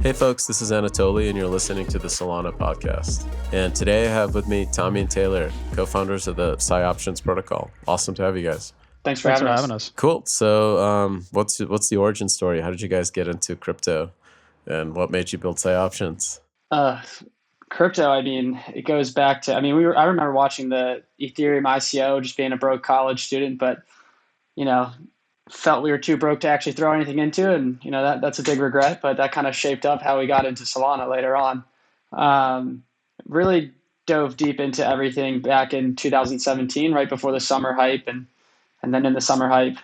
Hey folks, this is Anatoly and you're listening to the Solana podcast. And today I have with me Tommy and Taylor, co-founders of the PsyOptions protocol. Awesome to have you guys. Thanks for having us. Cool. So what's the origin story? How did you guys get into crypto and what made you build PsyOptions? Crypto, it goes back to, I remember watching the Ethereum ICO, just being a broke college student, but, felt we were too broke to actually throw anything into it. And, that's a big regret, but that kind of shaped up how we got into Solana later on. Really dove deep into everything back in 2017, right before the summer hype. And then in the summer hype,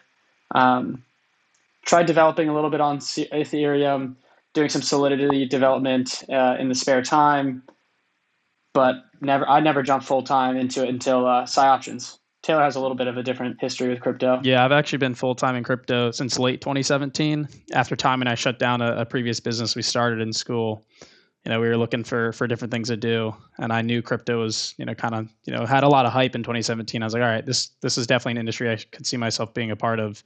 tried developing a little bit on Ethereum, doing some Solidity development in the spare time, but I never jumped full time into it until PsyOptions. Taylor has a little bit of a different history with crypto. Yeah, I've actually been full time in crypto since late 2017. After Tom and I shut down a previous business we started in school, we were looking for different things to do, and I knew crypto was had a lot of hype in 2017. I was like, all right, this is definitely an industry I could see myself being a part of,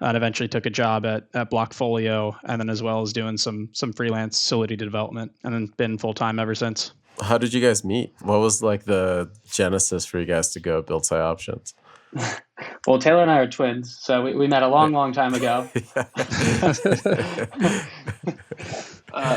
and eventually took a job at Blockfolio, and then as well as doing some freelance Solidity development, and then been full time ever since. How did you guys meet? What was like the genesis for you guys to go build PsyOptions? Well, Taylor and I are twins, so we met a long time ago.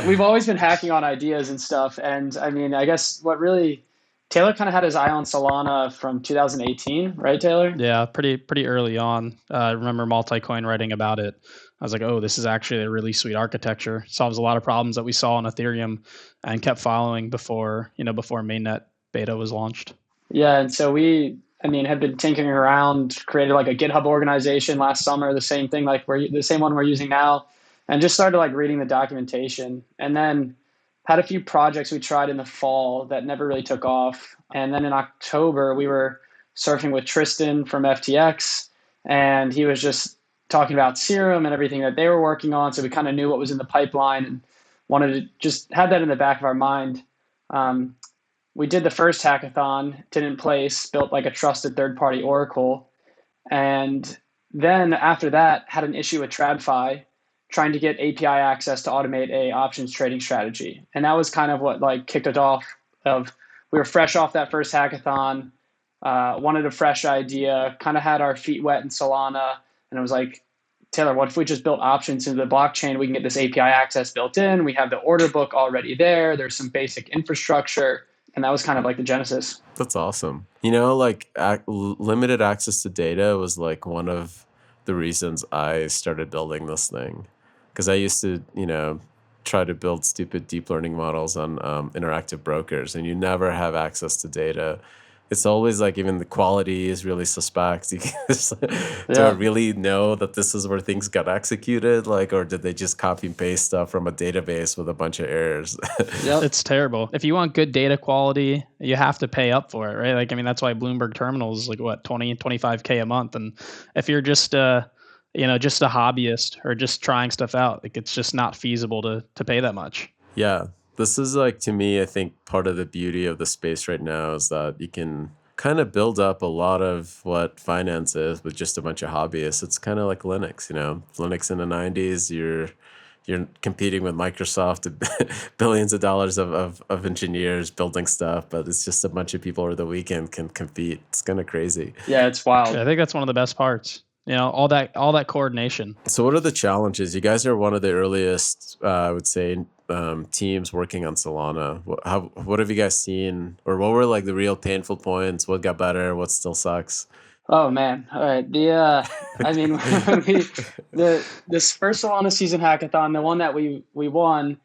We've always been hacking on ideas and stuff. And I guess Taylor kind of had his eye on Solana from 2018, right, Taylor? Yeah, pretty early on. I remember Multicoin writing about it. I was like, oh, this is actually a really sweet architecture. Solves a lot of problems that we saw on Ethereum, and kept following before mainnet beta was launched. Yeah, and so we had been tinkering around, created like a GitHub organization last summer, the same thing, the same one we're using now, and just started reading the documentation, and then had a few projects we tried in the fall that never really took off. And then in October, we were surfing with Tristan from FTX, and he was just talking about Serum and everything that they were working on. So we kind of knew what was in the pipeline and wanted to just have that in the back of our mind. We did the first hackathon, didn't place, built like a trusted third-party oracle. And then after that, had an issue with TradFi, trying to get API access to automate a options trading strategy. And that was kind of what kicked it off. We were fresh off that first hackathon, wanted a fresh idea, kind of had our feet wet in Solana. And it was like, Taylor, what if we just built options into the blockchain? We can get this API access built in. We have the order book already there. There's some basic infrastructure. And that was kind of like the genesis. That's awesome. Limited access to data was one of the reasons I started building this thing. Because I used to, try to build stupid deep learning models on interactive brokers, and you never have access to data. It's always even the quality is really suspect. You don't really know that this is where things got executed, or did they just copy and paste stuff from a database with a bunch of errors? Yep. It's terrible. If you want good data quality, you have to pay up for it, right? That's why Bloomberg Terminal is 25K a month. And if you're just just a hobbyist or just trying stuff out, it's just not feasible to pay that much. Yeah. This is to me, I think part of the beauty of the space right now is that you can kind of build up a lot of what finance is with just a bunch of hobbyists. It's kind of like Linux, Linux in the 90s, you're competing with Microsoft, billions of dollars of engineers building stuff, but it's just a bunch of people over the weekend can compete. It's kind of crazy. Yeah, it's wild. Yeah, I think that's one of the best parts. All that coordination. So what are the challenges? You guys are one of the earliest, I would say, teams working on Solana. What have you guys seen, or what were the real painful points? What got better? What still sucks? Oh man! All right. This first Solana season hackathon, the one that we won,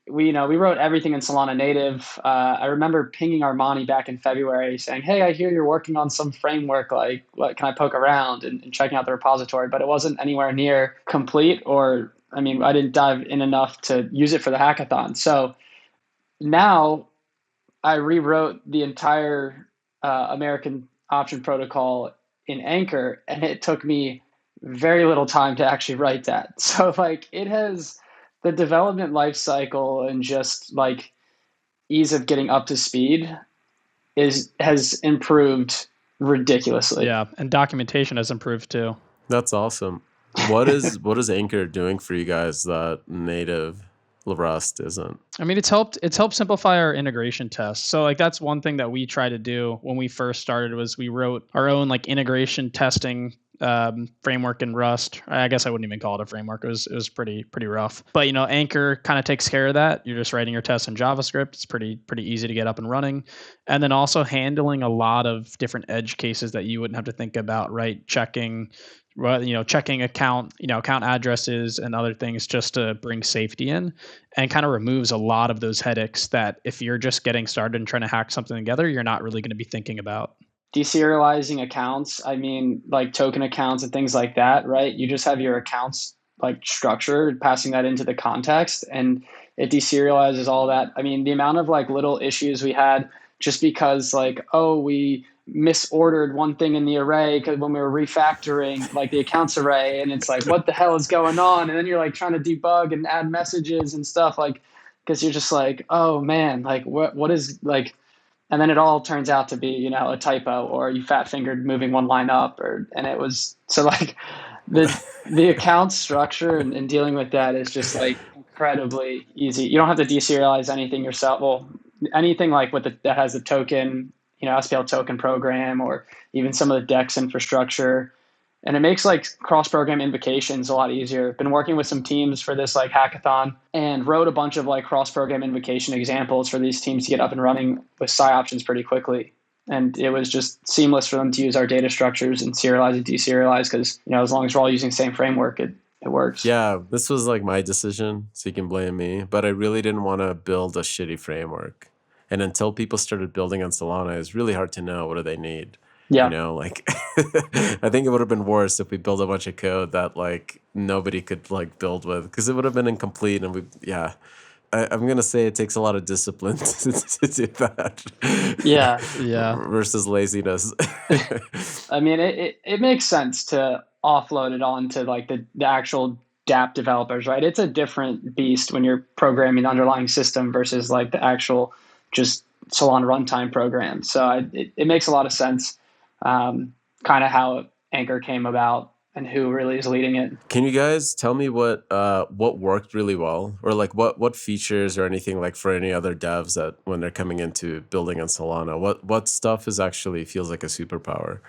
we wrote everything in Solana native. I remember pinging Armani back in February saying, "Hey, I hear you're working on some framework. What can I poke around and checking out the repository?" But it wasn't anywhere near complete, or I didn't dive in enough to use it for the hackathon. So now I rewrote the entire American option protocol in Anchor, and it took me very little time to actually write that. So it has the development life cycle and just ease of getting up to speed has improved ridiculously. Yeah, and documentation has improved too. That's awesome. What is Anchor doing for you guys that native Rust isn't. I mean, it's helped simplify our integration tests. So like that's one thing that we try to do when we first started was we wrote our own like integration testing framework in Rust. I guess I wouldn't even call it a framework. It was pretty rough. But Anchor kind of takes care of that. You're just writing your tests in JavaScript. It's pretty easy to get up and running. And then also handling a lot of different edge cases that you wouldn't have to think about, right? Checking account addresses and other things just to bring safety in, and kind of removes a lot of those headaches that if you're just getting started and trying to hack something together, you're not really going to be thinking about. Deserializing accounts, I mean, like token accounts and things like that, right? You just have your accounts like structured, passing that into the context, and it deserializes all that. I mean, the amount of like little issues we had just because like, oh, we misordered one thing in the array because when we were refactoring like the accounts array, and it's like, what the hell is going on? And then you're like trying to debug and add messages and stuff, like, because you're just like, oh man, like what is like, and then it all turns out to be a typo, or you fat fingered moving one line up, and it was so like the account structure and dealing with that is just like incredibly easy. You don't have to deserialize anything yourself. Well, anything like that has a token, SPL token program, or even some of the DEX infrastructure. And it makes like cross-program invocations a lot easier. Been working with some teams for this like hackathon and wrote a bunch of like cross-program invocation examples for these teams to get up and running with PsyOptions pretty quickly. And it was just seamless for them to use our data structures and serialize and deserialize because, as long as we're all using the same framework, it works. Yeah, this was like my decision, so you can blame me. But I really didn't want to build a shitty framework. And until people started building on Solana, it's really hard to know what do they need. Yeah. Like I think it would have been worse if we built a bunch of code that like nobody could like build with, because it would have been incomplete. And I'm gonna say it takes a lot of discipline to do that. Yeah. Versus laziness. I mean, it makes sense to offload it onto like the actual dApp developers, right? It's a different beast when you're programming the underlying system versus like the actual just Solana runtime program. So it makes a lot of sense, kind of how Anchor came about and who really is leading it. Can you guys tell me what worked really well, or like what features or anything, like for any other devs that when they're coming into building on Solana, what stuff is actually feels like a superpower?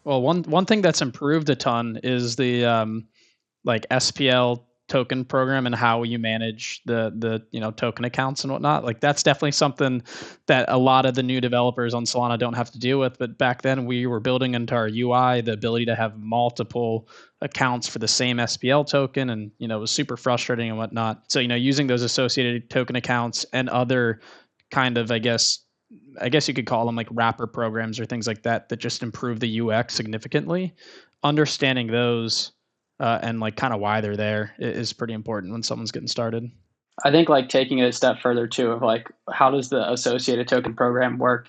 Well, one thing that's improved a ton is the like SPL token program and how you manage the token accounts and whatnot. Like that's definitely something that a lot of the new developers on Solana don't have to deal with. But back then we were building into our UI the ability to have multiple accounts for the same SPL token, and it was super frustrating and whatnot. So using those associated token accounts and other kind of I guess you could call them like wrapper programs or things like that just improve the UX significantly. Understanding those and like kind of why they're there is pretty important when someone's getting started. I think like taking it a step further too, of like how does the associated token program work,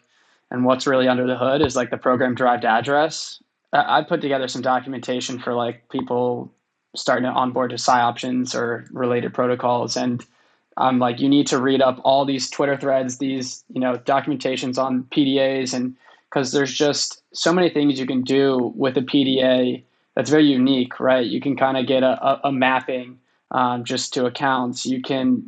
and what's really under the hood is like the program derived address. I put together some documentation for like people starting to onboard to PsyOptions or related protocols, and I'm like, you need to read up all these Twitter threads, these documentations on PDAs, and because there's just so many things you can do with a PDA that's very unique, right? You can kind of get a mapping just to accounts. You can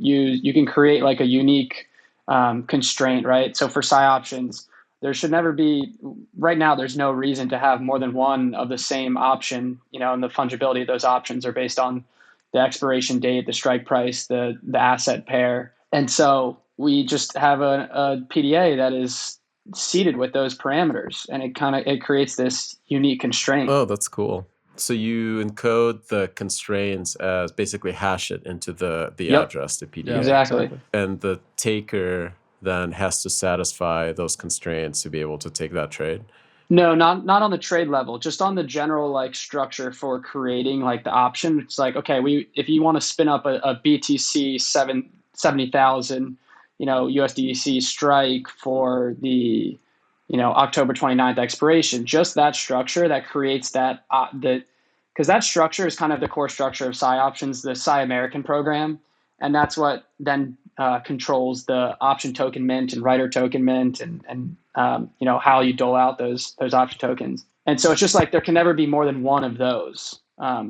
create like a unique constraint, right? So for PsyOptions, there should never be, right now, there's no reason to have more than one of the same option, and the fungibility of those options are based on the expiration date, the strike price, the asset pair. And so we just have a PDA that is seeded with those parameters, and it creates this unique constraint. Oh, that's cool. So you encode the constraints as basically hash it into the Yep. address, the PDA. Yeah, Exactly. And the taker then has to satisfy those constraints to be able to take that trade. No, not on the trade level, just on the general like structure for creating like the option. It's like, okay, if you want to spin up a BTC 70,000, USDC strike for the, October 29th expiration, just that structure that creates that, because that structure is kind of the core structure of PsyOptions, the Psy American program. And that's what then controls the option token mint and writer token mint and how you dole out those option tokens. And so it's just like there can never be more than one of those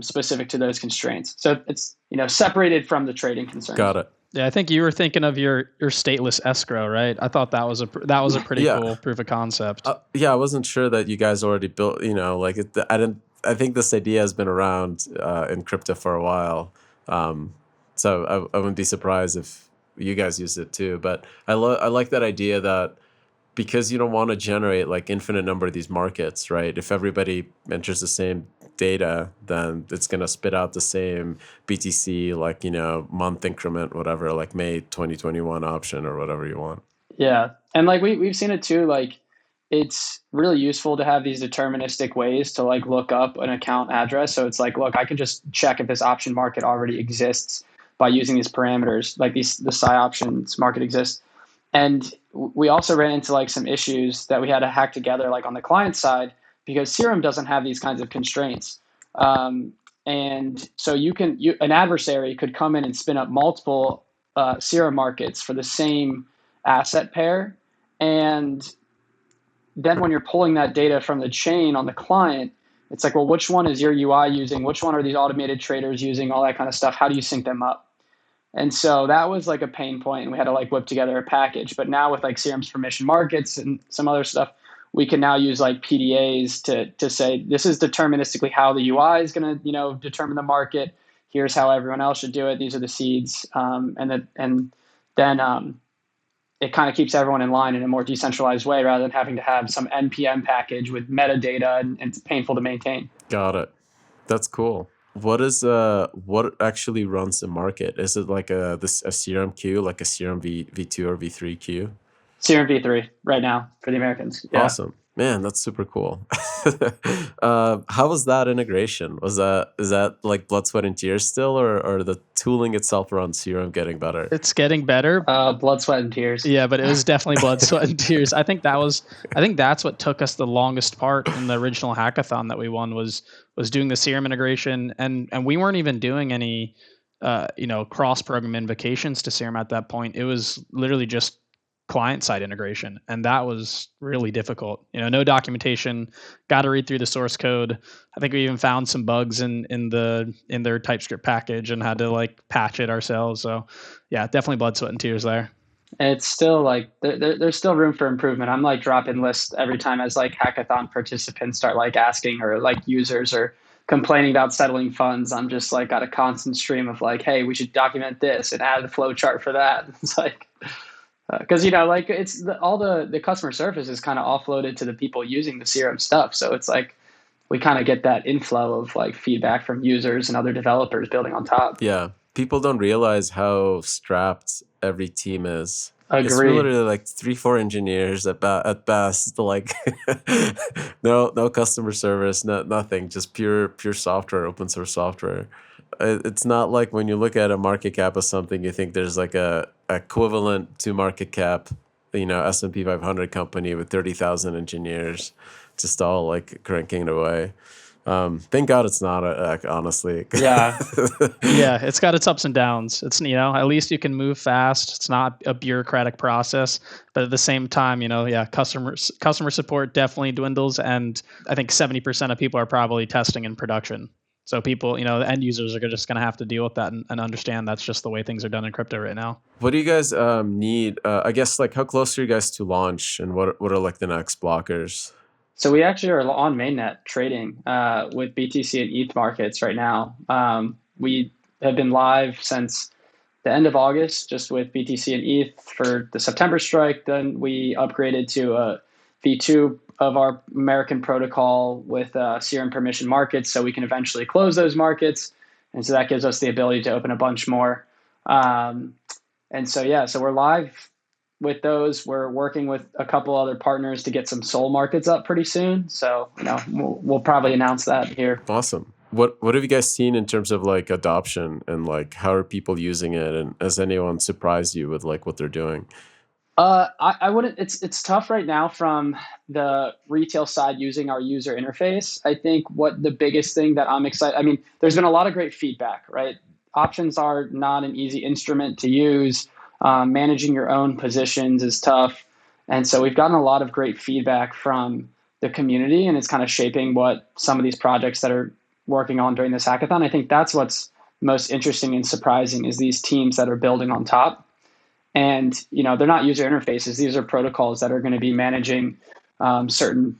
specific to those constraints. So it's separated from the trading concerns. Got it. Yeah, I think you were thinking of your stateless escrow, right? I thought that was a pretty Yeah. cool proof of concept. Yeah, I wasn't sure that you guys already built, like I didn't, I think this idea has been around in crypto for a while. Um, so I wouldn't be surprised if you guys used it too. But I like that idea that because you don't want to generate like infinite number of these markets, right? If everybody enters the same data, then it's going to spit out the same BTC, like, month increment, whatever, like May 2021 option or whatever you want. Yeah. And like we've seen it too, like it's really useful to have these deterministic ways to like look up an account address. So it's like, look, I can just check if this option market already exists by using these parameters, like the PsyOptions market exists. And we also ran into like some issues that we had to hack together, like on the client side, because Serum doesn't have these kinds of constraints. And so an adversary could come in and spin up multiple Serum markets for the same asset pair. And then when you're pulling that data from the chain on the client, it's like, well, which one is your UI using? Which one are these automated traders using? All that kind of stuff. How do you sync them up? And so that was like a pain point, and we had to like whip together a package. But now with like Serum's permission markets and some other stuff, we can now use like PDAs to say this is deterministically how the UI is going to determine the market. Here's how everyone else should do it. These are the seeds, and then it kind of keeps everyone in line in a more decentralized way rather than having to have some NPM package with metadata and it's painful to maintain. Got it. That's cool. What actually runs the market? Is it like a Serum queue, like a Serum V2 or V3 queue? Serum V3 right now for the Americans. Yeah. Awesome. Man, that's super cool. How was that integration? Is that like blood, sweat, and tears still, or the tooling itself around Serum getting better? It's getting better. Blood, sweat, and tears. Yeah, but it was definitely blood, sweat, and tears. I think that's what took us the longest part in the original hackathon that we won was doing the Serum integration, and we weren't even doing any cross program invocations to Serum at that point. It was literally just client side integration, and that was really difficult. No documentation, got to read through the source code. I think we even found some bugs in their TypeScript package and had to like patch it ourselves. So yeah, definitely blood, sweat, and tears there. And it's still like there's still room for improvement. I'm like dropping lists every time as like hackathon participants start like asking, or like users are complaining about settling funds. I'm just like got a constant stream of like, hey, we should document this and add the flow chart for that. It's like, because like it's all the customer service is kind of offloaded to the people using the Serum stuff. So it's like we kind of get that inflow of like feedback from users and other developers building on top. Yeah, people don't realize how strapped every team is. Agreed. It's literally like 3-4 engineers at best. Like no customer service, nothing. Just pure software, open source software. It's not like when you look at a market cap of something, you think there's like a equivalent to market cap, S&P 500 company with 30,000 engineers, just all like cranking it away. Thank God it's not honestly. Yeah. Yeah, it's got its ups and downs. It's at least you can move fast. It's not a bureaucratic process, but at the same time, customer support definitely dwindles, and I think 70% of people are probably testing in production. So people, the end users are just going to have to deal with that and understand that's just the way things are done in crypto right now. What do you guys need? I guess like how close are you guys to launch, and what are like the next blockers? So we actually are on mainnet trading with BTC and ETH markets right now. We have been live since the end of August, just with BTC and ETH for the September strike. Then we upgraded to a V2 of our American protocol with Serum permission markets, so we can eventually close those markets. And so that gives us the ability to open a bunch more. And so we're live with those. We're working with a couple other partners to get some Sol markets up pretty soon. So we'll probably announce that here. Awesome. What have you guys seen in terms of like adoption, and like how are people using it, and has anyone surprised you with like what they're doing? I wouldn't. It's tough right now from the retail side using our user interface. I think what the biggest thing that I'm excited. I mean, there's been a lot of great feedback, right? Options are not an easy instrument to use. Managing your own positions is tough. And so we've gotten a lot of great feedback from the community, and it's kind of shaping what some of these projects that are working on during this hackathon. I think that's what's most interesting and surprising is these teams that are building on top. And they're not user interfaces. These are protocols that are going to be managing certain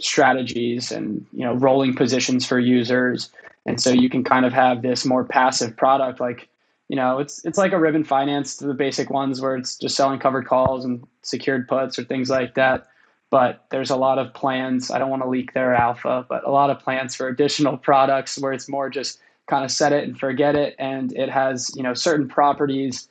strategies and rolling positions for users. And so you can kind of have this more passive product, like it's like a ribbon finance, the basic ones where it's just selling covered calls and secured puts or things like that. But there's a lot of plans. I don't want to leak their alpha, but a lot of plans for additional products where it's more just kind of set it and forget it, and it has certain properties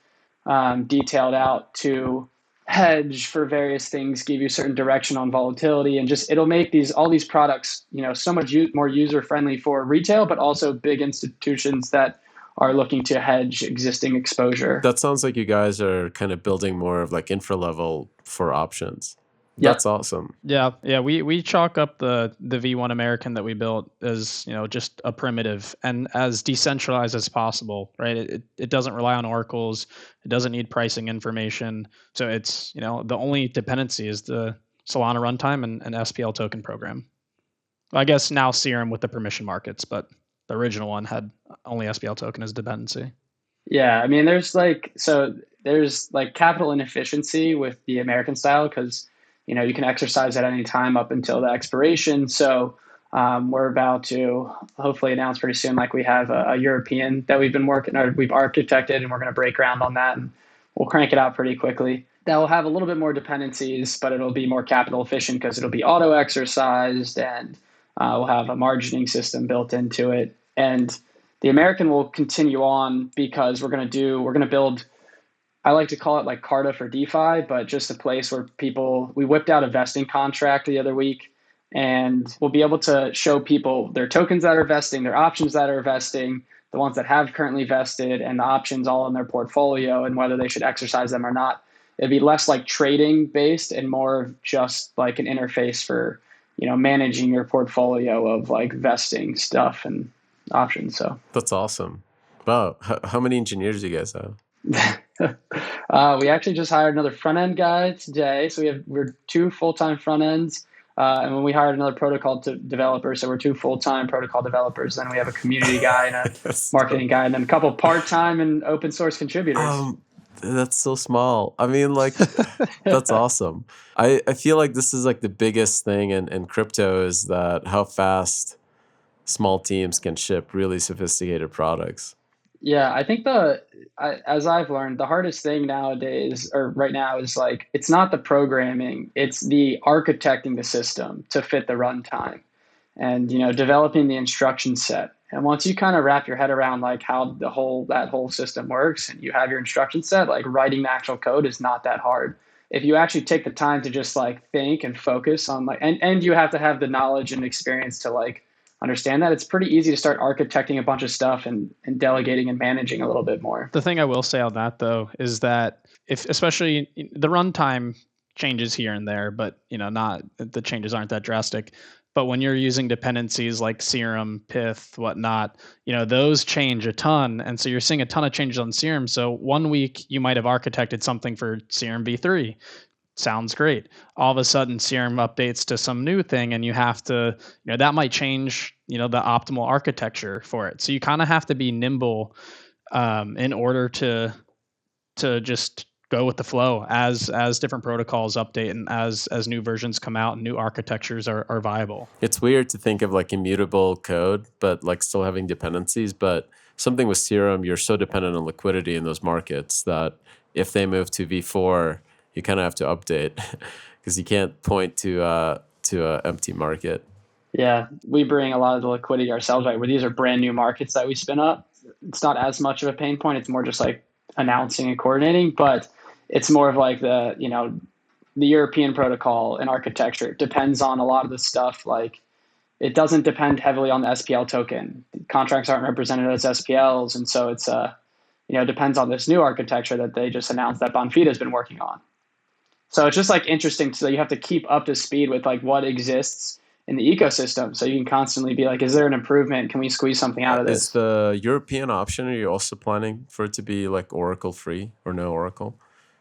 detailed out to hedge for various things, give you certain direction on volatility, and just it'll make all these products so much more user friendly for retail, but also big institutions that are looking to hedge existing exposure. That sounds like you guys are kind of building more of like infra level for options. Yep. That's awesome. Yeah. We chalk up the V1 American that we built as just a primitive and as decentralized as possible, right? It doesn't rely on oracles. It doesn't need pricing information. So it's the only dependency is the Solana runtime and SPL token program. I guess now Serum with the permission markets, but the original one had only SPL token as dependency. Yeah, I mean, there's capital inefficiency with the American style because you can exercise at any time up until the expiration. So we're about to hopefully announce pretty soon, like we have a European that we've been working or we've architected, and we're going to break ground on that, and we'll crank it out pretty quickly. That will have a little bit more dependencies, but it'll be more capital efficient because it'll be auto exercised, and we'll have a margining system built into it. And the American will continue on because we're going to build, I like to call it like Carta for DeFi, but just a place where we whipped out a vesting contract the other week, and we'll be able to show people their tokens that are vesting, their options that are vesting, the ones that have currently vested, and the options all in their portfolio and whether they should exercise them or not. It'd be less like trading based and more of just like an interface for, managing your portfolio of like vesting stuff and options. So that's awesome. Wow. How many engineers do you guys have? We actually just hired another front end guy today. So we're 2 full-time front ends. And when we hired another protocol developer, so we're 2 full-time protocol developers. Then we have a community guy and a marketing guy, and then a couple part-time and open source contributors. That's so small. I mean, like, that's awesome. I feel like this is like the biggest thing in crypto is that how fast small teams can ship really sophisticated products. Yeah, I think as I've learned, the hardest thing nowadays or right now is like, it's not the programming, it's the architecting the system to fit the runtime and, developing the instruction set. And once you kind of wrap your head around like how that whole system works and you have your instruction set, like writing the actual code is not that hard. If you actually take the time to just like think and focus on like, and you have to have the knowledge and experience to like understand that, it's pretty easy to start architecting a bunch of stuff and delegating and managing a little bit more. The thing I will say on that though is that if especially the runtime changes here and there, but not the changes aren't that drastic. But when you're using dependencies like Serum, Pith, whatnot, those change a ton. And so you're seeing a ton of changes on Serum. So one week you might have architected something for Serum v3. Sounds great. All of a sudden Serum updates to some new thing and you have to, that might change, the optimal architecture for it. So you kind of have to be nimble in order to just go with the flow as different protocols update and as new versions come out and new architectures are viable. It's weird to think of like immutable code, but like still having dependencies. But something with Serum, you're so dependent on liquidity in those markets that if they move to V4, you kind of have to update because you can't point to a empty market. Yeah, we bring a lot of the liquidity ourselves, right? Where these are brand new markets that we spin up. It's not as much of a pain point. It's more just like announcing and coordinating, but it's more of like the European protocol and architecture depends on a lot of the stuff. Like it doesn't depend heavily on the SPL token. Contracts aren't represented as SPLs. And so it's, depends on this new architecture that they just announced that Bonfida has been working on. So it's just like interesting. So you have to keep up to speed with like what exists in the ecosystem. So you can constantly be like, is there an improvement? Can we squeeze something out of this? Is the European option, are you also planning for it to be like Oracle free or no Oracle?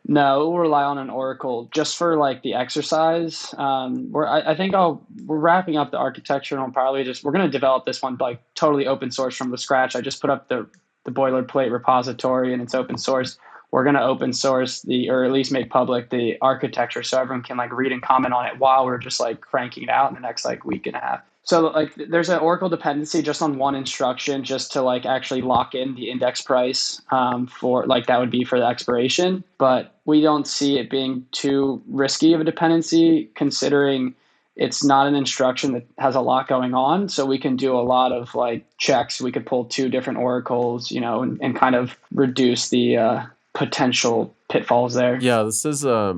No, we'll rely on an Oracle just for like the exercise. I think we're wrapping up the architecture and we're going to develop this one like totally open source from the scratch. I just put up the the boilerplate repository and it's open source. We're going to open source or at least make public the architecture so everyone can like read and comment on it while we're just like cranking it out in the next like week and a half. So like there's an Oracle dependency just on one instruction just to like actually lock in the index price for like that would be for the expiration. But we don't see it being too risky of a dependency considering it's not an instruction that has a lot going on. So we can do a lot of like checks. We could pull 2 different oracles, and kind of reduce the potential pitfalls there. Yeah, this is a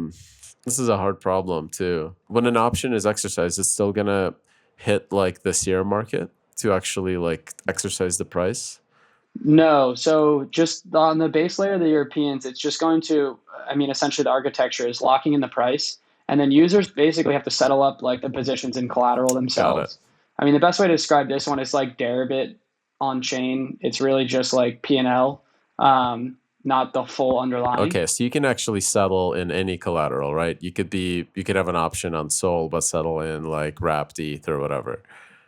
hard problem too. When an option is exercised, it's still gonna hit like the Serum market to actually like exercise the price. No, so just on the base layer of the Europeans, it's just going to, essentially the architecture is locking in the price, and then users basically have to settle up like the positions in collateral themselves. The best way to describe this one is like Deribit on chain. It's really just like P&L, not the full underlying. Okay, so you can actually settle in any collateral, right? You could have an option on Sol, but settle in like wrapped ETH or whatever.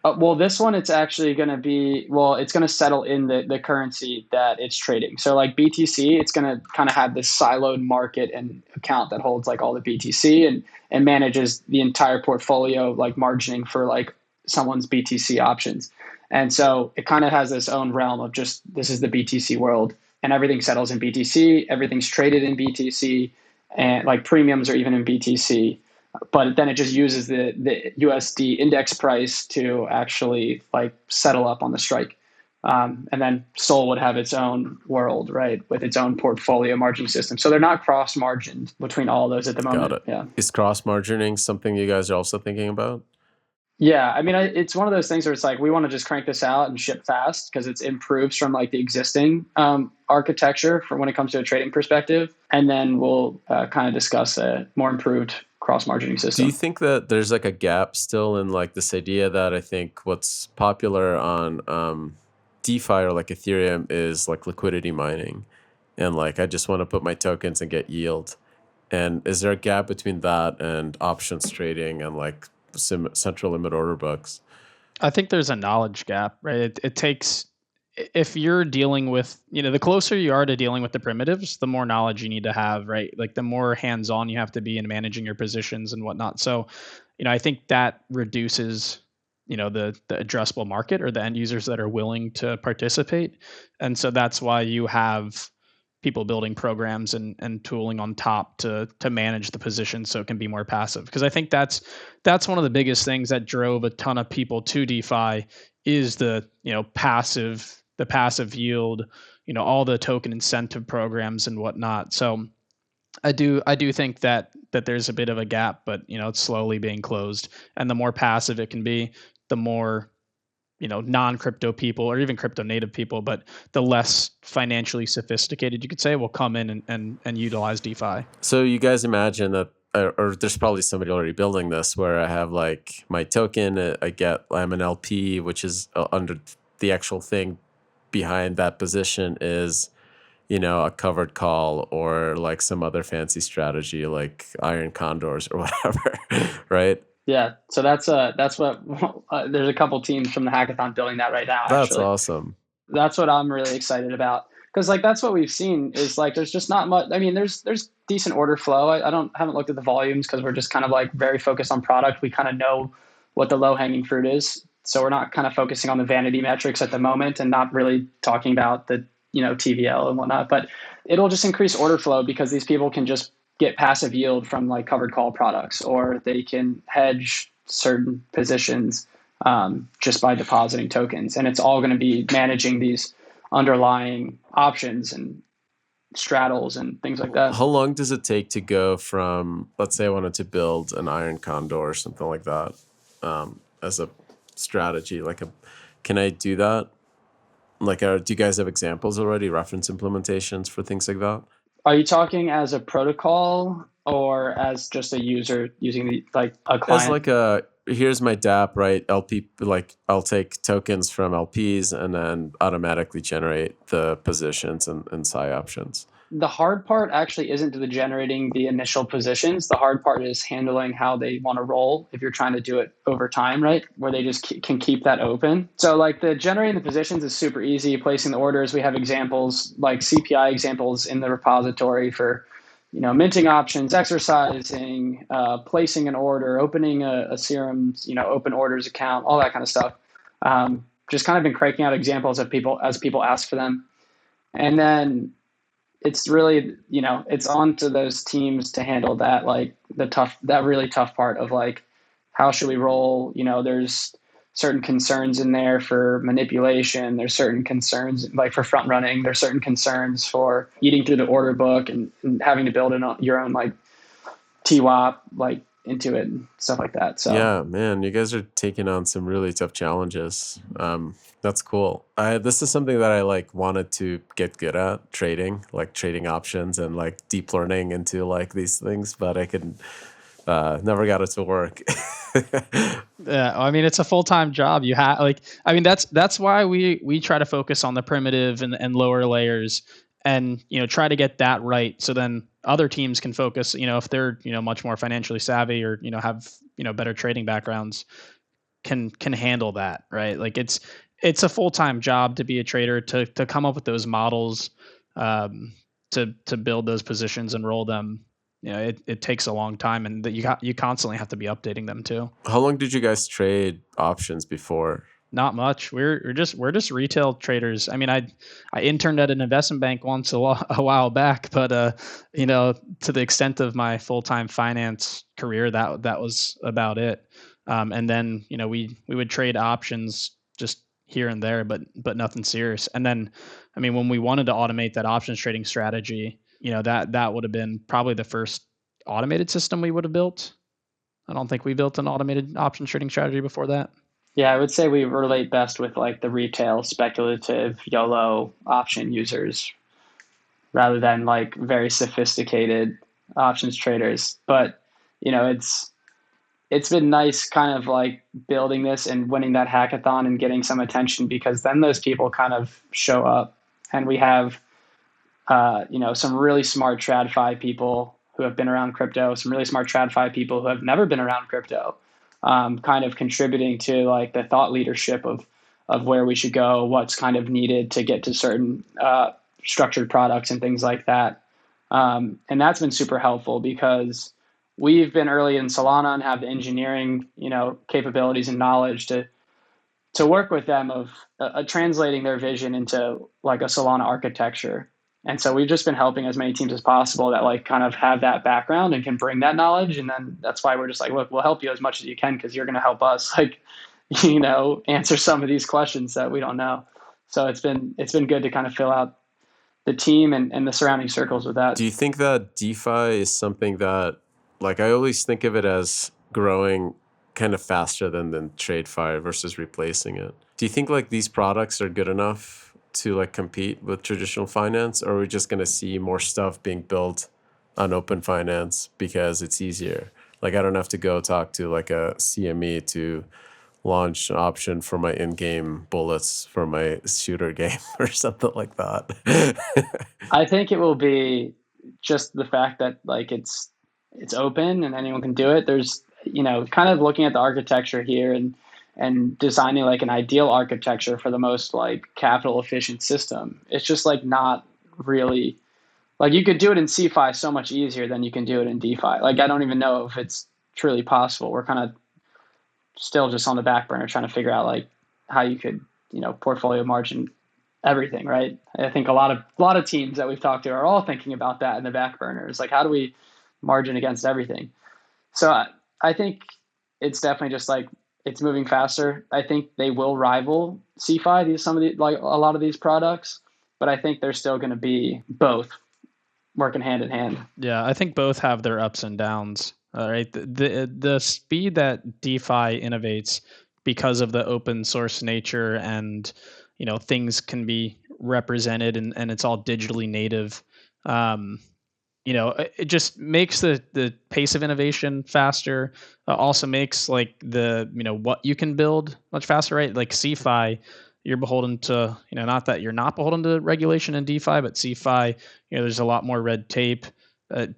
Well, this one, it's actually going to be, it's going to settle in the currency that it's trading. So like BTC, it's going to kind of have this siloed market and account that holds like all the BTC and manages the entire portfolio, like margining for like someone's BTC options. And so it kind of has this own realm of just, this is the BTC world and everything settles in BTC, everything's traded in BTC and like premiums are even in BTC. But then it just uses the USD index price to actually like settle up on the strike. And then Sol would have its own world, right, with its own portfolio margining system. So they're not cross-margined between all those at the moment. Got it. Yeah. Is cross-margining something you guys are also thinking about? Yeah, it's one of those things where it's like we want to just crank this out and ship fast because it improves from like the existing architecture from when it comes to a trading perspective, and then we'll kind of discuss a more improved cross-margining system. Do you think that there's like a gap still in like this idea that I think what's popular on DeFi or like Ethereum is like liquidity mining, and like I just want to put my tokens and get yield, and is there a gap between that and options trading and like central limit order books? I think there's a knowledge gap, right? It takes, if you're dealing with, the closer you are to dealing with the primitives, the more knowledge you need to have, right? Like the more hands-on you have to be in managing your positions and whatnot. So, I think that reduces, the addressable market or the end users that are willing to participate. And so that's why you have people building programs and tooling on top to manage the position so it can be more passive. Because I think that's one of the biggest things that drove a ton of people to DeFi is the passive yield, all the token incentive programs and whatnot. So I do think that there's a bit of a gap, but it's slowly being closed. And the more passive it can be, the more non-crypto people or even crypto native people, but the less financially sophisticated you could say will come in and utilize DeFi. So you guys imagine that, or there's probably somebody already building this where I have like my token, I'm an LP, which is under the actual thing behind that position is, a covered call or like some other fancy strategy like iron condors or whatever, right? Yeah, so that's what there's a couple teams from the hackathon building that right now. That's actually. Awesome. That's what I'm really excited about because like that's what we've seen is like there's just not much. There's decent order flow. I haven't looked at the volumes because we're just kind of like very focused on product. We kind of know what the low hanging fruit is, so we're not kind of focusing on the vanity metrics at the moment and not really talking about the TVL and whatnot. But it'll just increase order flow because these people can just get passive yield from like covered call products, or they can hedge certain positions just by depositing tokens. And it's all going to be managing these underlying options and straddles and things like that. How long does it take to go from, let's say I wanted to build an iron condor or something like that as a strategy? Can I do that? Do you guys have examples already, reference implementations for things like that? Are you talking as a protocol or as just a user using a client? As here's my DApp, right? LP, I'll take tokens from LPs and then automatically generate the positions and PsyOptions. the hard part actually isn't the generating the initial positions. The hard part is handling how they want to roll if you're trying to do it over time, right? Where they just can keep that open. So like the generating the positions is super easy. Placing the orders, we have examples like CPI examples in the repository for, minting options, exercising, placing an order, opening a Serum, open orders account, all that kind of stuff. Just kind of been cranking out examples of people as people ask for them. And then it's really, it's on to those teams to handle that, like that really tough part of like, how should we roll? There's certain concerns in there for manipulation. There's certain concerns like for front running. There's certain concerns for eating through the order book and having to build your own like TWAP like into it and stuff like that. So yeah, man, you guys are taking on some really tough challenges. That's cool. This is something that I like wanted to get good at, trading options and like deep learning into like these things, but I could never got it to work. Yeah, I mean, it's a full-time job. You have that's why we try to focus on the primitive and lower layers, and try to get that right. So then other teams can focus. If they're much more financially savvy or have better trading backgrounds, can handle that, right? Like it's a full-time job to be a trader, to come up with those models, to build those positions and roll them. It takes a long time, and that you constantly have to be updating them too. How long did you guys trade options before? Not much. We're just retail traders. I mean, I interned at an investment bank once a while back, but to the extent of my full-time finance career, that was about it. And then we would trade options just here and there, but nothing serious. And then, I mean, when we wanted to automate that options trading strategy, that would have been probably the first automated system we would have built. I don't think we built an automated options trading strategy before that. Yeah, I would say we relate best with like the retail speculative YOLO option users rather than like very sophisticated options traders. But it's been nice kind of like building this and winning that hackathon and getting some attention, because then those people kind of show up, and we have some really smart TradFi people who have been around crypto, some really smart TradFi people who have never been around crypto, kind of contributing to like the thought leadership of where we should go, what's kind of needed to get to certain structured products and things like that. And that's been super helpful because we've been early in Solana and have the engineering, capabilities and knowledge to work with them of translating their vision into like a Solana architecture. And so we've just been helping as many teams as possible that like kind of have that background and can bring that knowledge. And then that's why we're just like, look, we'll help you as much as you can, because you're going to help us like, answer some of these questions that we don't know. So it's been good to kind of fill out the team and the surrounding circles with that. Do you think that DeFi is something that, like, I always think of it as growing kind of faster than TradeFi versus replacing it? Do you think like these products are good enough to like compete with traditional finance, or are we just going to see more stuff being built on open finance because it's easier? Like, I don't have to go talk to like a CME to launch an option for my in-game bullets for my shooter game or something like that. I think it will be just the fact that like it's open and anyone can do it. There's kind of looking at the architecture here and designing like an ideal architecture for the most like capital efficient system. It's just like not really like, you could do it in CeFi so much easier than you can do it in DeFi. Like, I don't even know if it's truly possible. We're kind of still just on the back burner trying to figure out like how you could, portfolio margin everything, right? I think a lot of teams that we've talked to are all thinking about that in the back burner. It's like, how do we margin against everything? So I think it's definitely just like, it's moving faster. I think they will rival CeFi, like a lot of these products, but I think they're still going to be both working hand in hand. Yeah, I think both have their ups and downs. All right, the speed that DeFi innovates because of the open source nature, and things can be represented and it's all digitally native. It just makes the pace of innovation faster. Also makes like the what you can build much faster, right? Like CeFi, you're beholden to, not that you're not beholden to regulation in DeFi, but CeFi, there's a lot more red tape.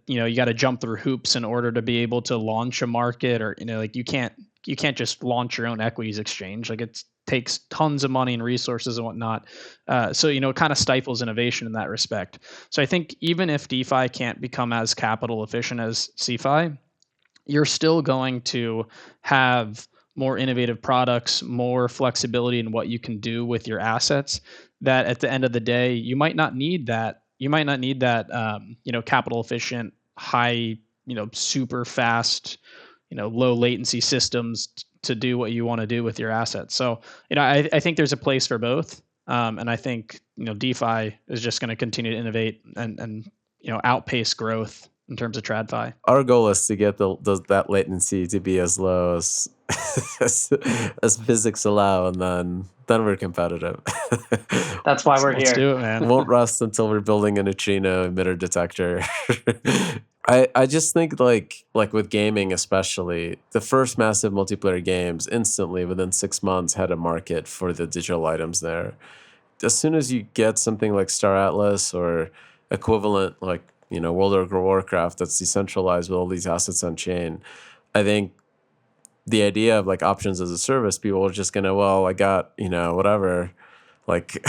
You got to jump through hoops in order to be able to launch a market, or like you can't just launch your own equities exchange. Like it takes tons of money and resources and whatnot. So it kind of stifles innovation in that respect. So I think even if DeFi can't become as capital efficient as CeFi, you're still going to have more innovative products, more flexibility in what you can do with your assets. That at the end of the day, you might not need that. You might not need that, capital efficient, high, super fast, low latency systems to do what you want to do with your assets. So, I think there's a place for both. And I think, DeFi is just going to continue to innovate and outpace growth in terms of TradFi. Our goal is to get that latency to be as low as as physics allow, and then we're competitive. That's why we're Let's here. do it, man. Won't rust until we're building a neutrino emitter detector. I just think like with gaming especially, the first massive multiplayer games instantly within 6 months had a market for the digital items there. As soon as you get something like Star Atlas or equivalent like World of Warcraft that's decentralized with all these assets on chain, I think the idea of like options as a service, people are just gonna, well, I got whatever, like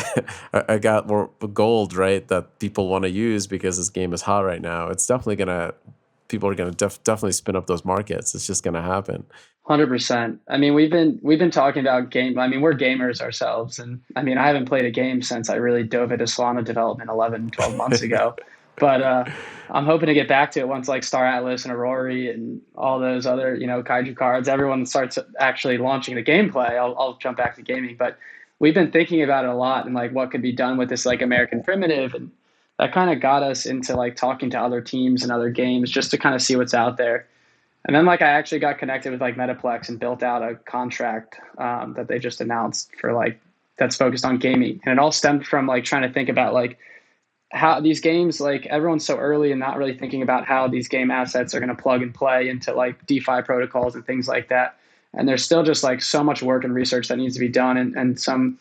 I got more gold, right, that people want to use because this game is hot right now. It's definitely gonna, people are gonna definitely spin up those markets. It's just gonna happen. 100%. I mean, we've been talking about game. I mean, we're gamers ourselves, and I mean, I haven't played a game since I really dove into Solana development 11, 12 months ago. But I'm hoping to get back to it once like Star Atlas and Aurori and all those other Kaiju cards, everyone starts actually launching the gameplay. I'll jump back to gaming, but we've been thinking about it a lot and like what could be done with this like American primitive, and that kind of got us into like talking to other teams and other games just to kind of see what's out there. And then like I actually got connected with like Metaplex and built out a contract that they just announced for like that's focused on gaming, and it all stemmed from like trying to think about like how these games, like everyone's so early and not really thinking about how these game assets are going to plug and play into like DeFi protocols and things like that. And there's still just like so much work and research that needs to be done, and some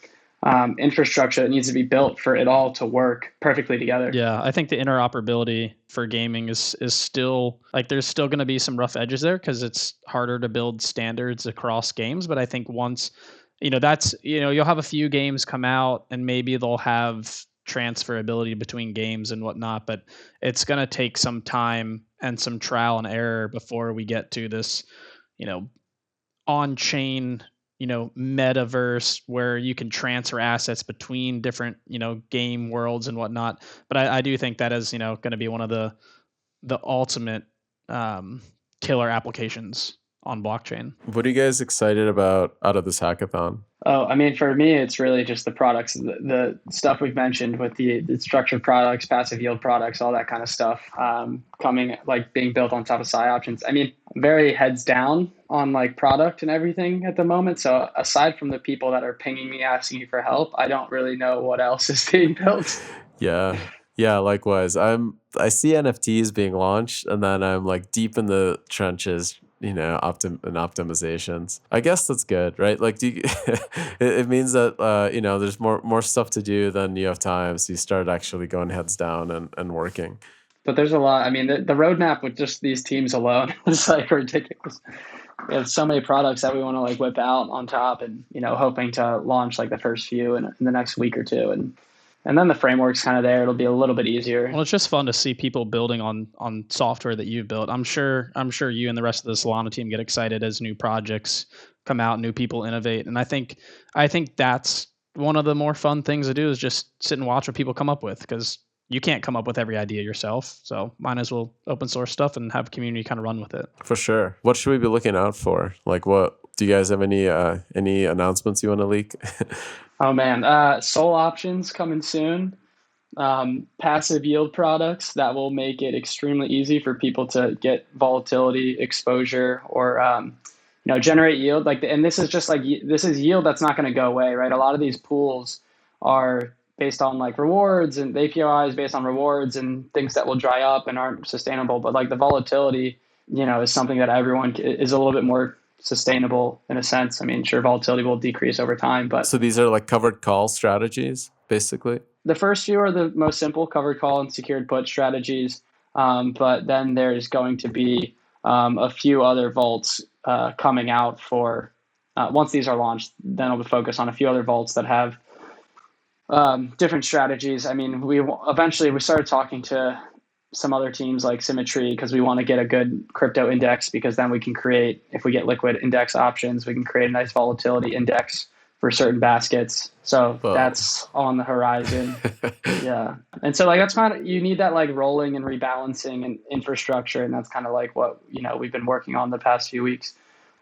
infrastructure that needs to be built for it all to work perfectly together. Yeah, I think the interoperability for gaming is still like there's still going to be some rough edges there because it's harder to build standards across games. But I think once that's you'll have a few games come out and maybe they'll have transferability between games and whatnot, but it's going to take some time and some trial and error before we get to this on-chain metaverse where you can transfer assets between different game worlds and whatnot. But I do think that is going to be one of the ultimate killer applications on blockchain. What are you guys excited about out of this hackathon? Oh, I mean, for me, it's really just the products, the stuff we've mentioned with the structured products, passive yield products, all that kind of stuff coming, like being built on top of PsyOptions. I mean, very heads down on like product and everything at the moment. So aside from the people that are pinging me, asking me for help, I don't really know what else is being built. Yeah, likewise. I see NFTs being launched, and then I'm like deep in the trenches, optimizations. I guess that's good, right? Like, it means that there's more stuff to do than you have time, so you start actually going heads down and working. But there's a lot. I mean, the roadmap with just these teams alone is like ridiculous. We have so many products that we want to like whip out on top, and hoping to launch like the first few in the next week or two, and then the framework's kind of there. It'll be a little bit easier. Well, it's just fun to see people building on software that you've built. I'm sure you and the rest of the Solana team get excited as new projects come out, new people innovate, and I think that's one of the more fun things to do is just sit and watch what people come up with, because you can't come up with every idea yourself. So might as well open source stuff and have a community kind of run with it. For sure. What should we be looking out for? Like, what do you guys have any announcements you want to leak? Oh man, Sol options coming soon. Passive yield products that will make it extremely easy for people to get volatility exposure or generate yield. And this is just like this is yield that's not going to go away, right? A lot of these pools are based on like rewards, and the API is based on rewards and things that will dry up and aren't sustainable. But like the volatility, is something that everyone is a little bit more sustainable in a sense. I mean, sure, volatility will decrease over time, but So these are like covered call strategies, basically. the first few are the most simple, covered call and secured put strategies. But then there's going to be a few other vaults coming out for once these are launched. Then I'll focus on a few other vaults that have different strategies. I mean, we started talking to some other teams like Symmetry because we want to get a good crypto index, because then we can create, if we get liquid index options, we can create a nice volatility index for certain baskets. So that's on the horizon. Yeah. And so like, that's kind of, you need that like rolling and rebalancing and infrastructure. And that's kind of like what, we've been working on the past few weeks,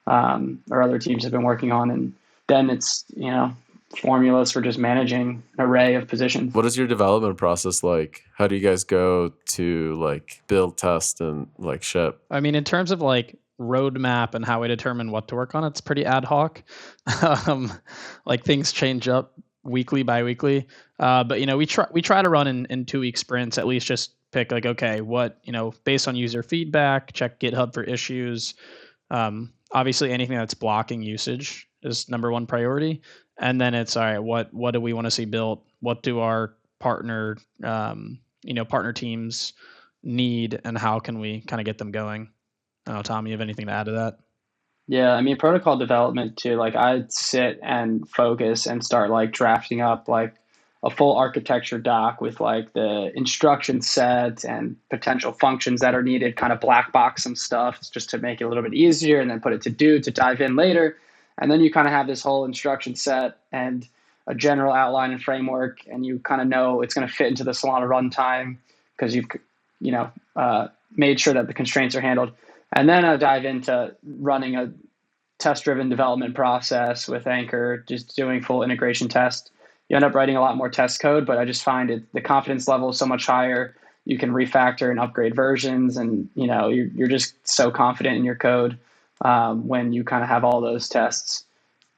or other teams have been working on. And then it's, formulas for just managing an array of positions. What is your development process like? How do you guys go to like build, test, and like ship? I mean, in terms of like roadmap and how we determine what to work on, it's pretty ad hoc. Like things change up weekly, bi-weekly. But we try to run in 2-week sprints, at least just pick like, okay, what, based on user feedback, check GitHub for issues. Obviously anything that's blocking usage is number one priority. And then it's all right, what do we want to see built? What do our partner teams need, and how can we kind of get them going? I don't know, Tom, you have anything to add to that? Yeah, I mean, protocol development too. Like I'd sit and focus and start like drafting up like a full architecture doc with like the instruction set and potential functions that are needed, kind of black box some stuff just to make it a little bit easier, and then put it to dive in later. And then you kind of have this whole instruction set and a general outline and framework, and you kind of know it's going to fit into the Solana runtime because you've, made sure that the constraints are handled. And then I dive into running a test-driven development process with Anchor, just doing full integration test. You end up writing a lot more test code, but I just find the confidence level is so much higher. You can refactor and upgrade versions, and you're just so confident in your code when you kind of have all those tests.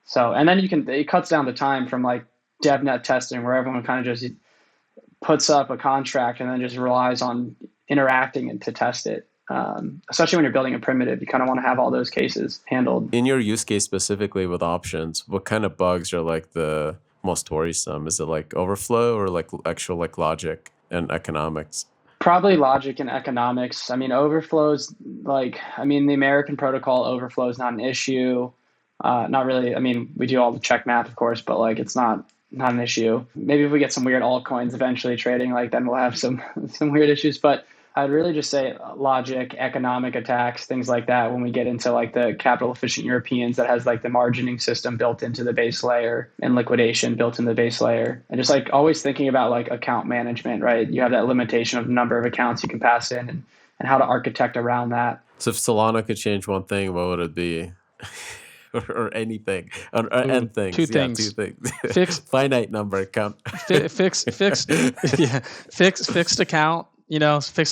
So, and then it cuts down the time from like DevNet testing, where everyone kind of just puts up a contract and then just relies on interacting and to test it. Especially when you're building a primitive, you kind of want to have all those cases handled. In your use case specifically with options, what kind of bugs are like the most worrisome? Is it like overflow or like actual like logic and economics? Probably logic and economics. I mean, overflows, the American protocol overflow is not an issue. Not really. I mean, we do all the check math, of course, but like it's not an issue. Maybe if we get some weird altcoins eventually trading, like then we'll have some weird issues. But I'd really just say logic, economic attacks, things like that. When we get into like the capital efficient Europeans that has like the margining system built into the base layer and liquidation built in the base layer, and just like always thinking about like account management, right? You have that limitation of the number of accounts you can pass in, and how to architect around that. So if Solana could change one thing, what would it be? or anything, and things. Two things. Fixed finite number account. Fixed account. Fixed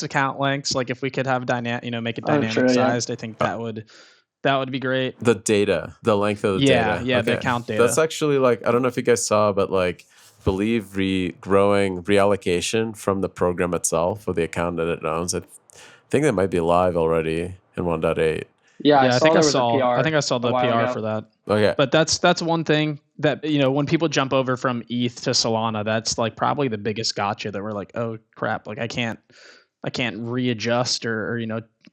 account lengths. Like if we could have make it dynamic sized, I think that would be great. The data, the length of the data. Yeah, the account data. That's actually like, I don't know if you guys saw, but like believe growing reallocation from the program itself or the account that it owns. I think that might be live already in 1.8. Yeah, I think I saw the PR for that. Okay. But that's one thing that, when people jump over from ETH to Solana, that's like probably the biggest gotcha that we're like, oh crap, like I can't readjust or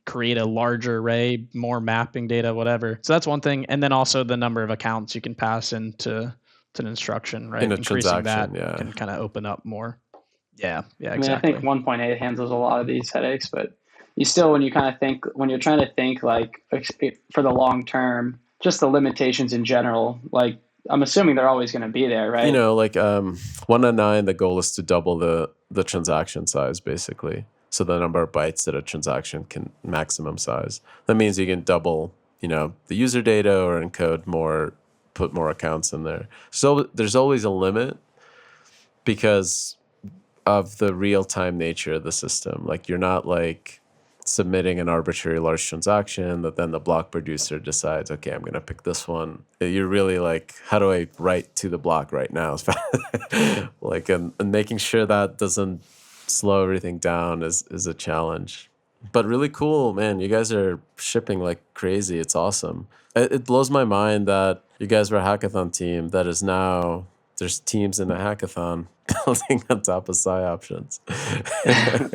create a larger array, more mapping data, whatever. So that's one thing. And then also the number of accounts you can pass into an instruction, right? In a Increasing transaction, that can kind of open up more. Yeah, exactly. I think 1.8 handles a lot of these headaches, but you still, when you're trying to think like for the long term, just the limitations in general, like I'm assuming they're always going to be there, right? Like 1.9, the goal is to double the transaction size, basically. So the number of bytes that a transaction can maximum size. That means you can double, the user data or encode more, put more accounts in there. So there's always a limit because of the real-time nature of the system. Like you're not like submitting an arbitrary large transaction that then the block producer decides, okay, I'm going to pick this one. You're really like, how do I write to the block right now? Like, and making sure that doesn't slow everything down is a challenge. But really cool, man. You guys are shipping like crazy. It's awesome. It blows my mind that you guys were a hackathon team that is now, there's teams in a hackathon building on top of PsyOptions.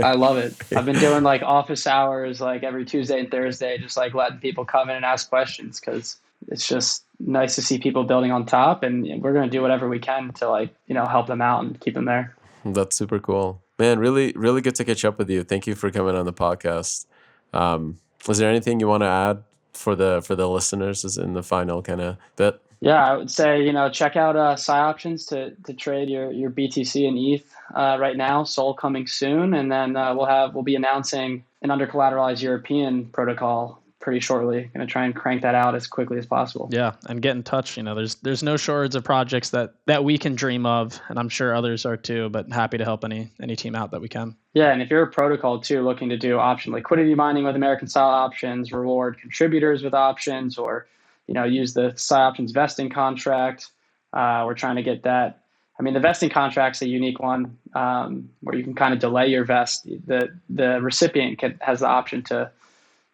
I love it. I've been doing like office hours like every Tuesday and Thursday, just like letting people come in and ask questions, because it's just nice to see people building on top, and we're going to do whatever we can to like, help them out and keep them there. That's super cool. Man, really, really good to catch up with you. Thank you for coming on the podcast. Was there anything you want to add for the listeners as in the final kind of bit? Yeah, I would say, check out PsyOptions to trade your BTC and ETH right now. Sol coming soon, and then we'll be announcing an under collateralized European protocol pretty shortly. Going to try and crank that out as quickly as possible. Yeah, and get in touch. There's no shortage of projects that we can dream of, and I'm sure others are too. But happy to help any team out that we can. Yeah, and if you're a protocol too looking to do option liquidity mining with American style options, reward contributors with options, or use the PsyOptions vesting contract, we're trying to get that. I mean, the vesting contract's a unique one where you can kind of delay your vest. The recipient has the option to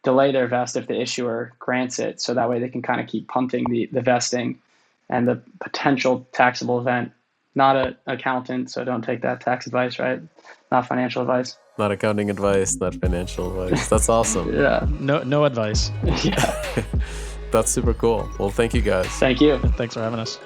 delay their vest if the issuer grants it, so that way they can kind of keep punting the vesting and the potential taxable event. Not an accountant, so don't take that tax advice, right? Not financial advice. Not accounting advice, not financial advice. That's awesome. Yeah. No advice. Yeah. That's super cool. Well, thank you guys. Thank you. Thanks for having us.